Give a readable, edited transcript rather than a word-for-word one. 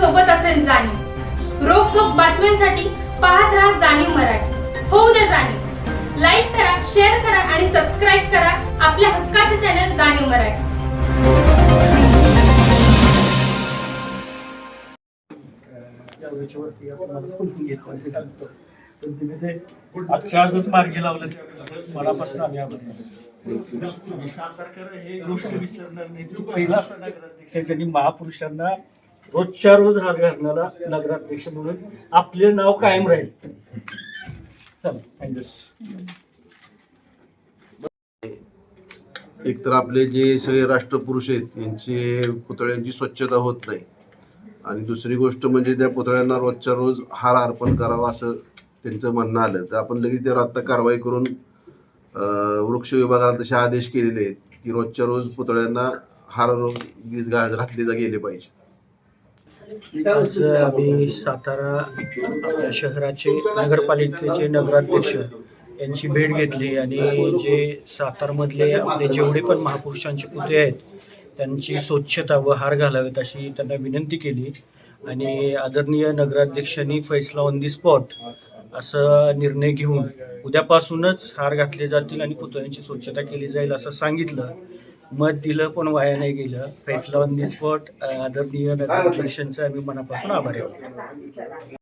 सोबत असेल जाणीव. रोखोक बातम्यांसाठी पाहत राहा जाणीव मराठी. होऊ द्या जाणीव. लाईक करा, शेअर करा आणि सबस्क्राईब करा आपल्या हक्काचे चॅनल जाणीव मराठी. आजच्या आजच मार्गी लावलं मनापासून आम्ही आभारी. सातारकर हे गोष्ट विसरणार नाही. तू पहिला असा नगराध्यक्ष ज्यांनी महापुरुषांना रोजच्या रोज हार घालणारा नगराध्यक्ष म्हणून आपले नाव कायम राहील. चला, थँक्यू. एक तर आपले जे सगळे राष्ट्रपुरुष आहेत यांचे पुतळ्यांची स्वच्छता होत नाही आणि दुसरी गोष्ट म्हणजे त्या पुतळ्यांना रोजच्या रोज हार अर्पण करावा असं त्यांचं म्हणणं आलं तर आपण लगेच त्यावर आत्ता कारवाई करून वृक्ष विभागाला तसे आदेश केलेले आहेत की रोजच्या रोज पुतळ्यांना हार घातले गेले पाहिजे. आज आम्ही सातारा आपल्या शहराचे नगरपालिकेचे नगराध्यक्ष यांची भेट घेतली आणि जे सातारमधले आपले जेवढे पण महापुरुषांचे पुतळे आहेत त्यांची स्वच्छता व हार घालावेत अशी त्यांना विनंती केली आणि आदरणीय नगराध्यक्षांनी फैसला ऑन दी स्पॉट असं निर्णय घेऊन उद्यापासूनच हार घातले जातील आणि पुतळ्यांची स्वच्छता केली जाईल असं सांगितलं. मत दिलं पण वाया नाही गेलं. फैसला ऑन दी स्पॉट आदरणीय नगराध्यक्षांचं आम्ही मनापासून आभारी आहोत.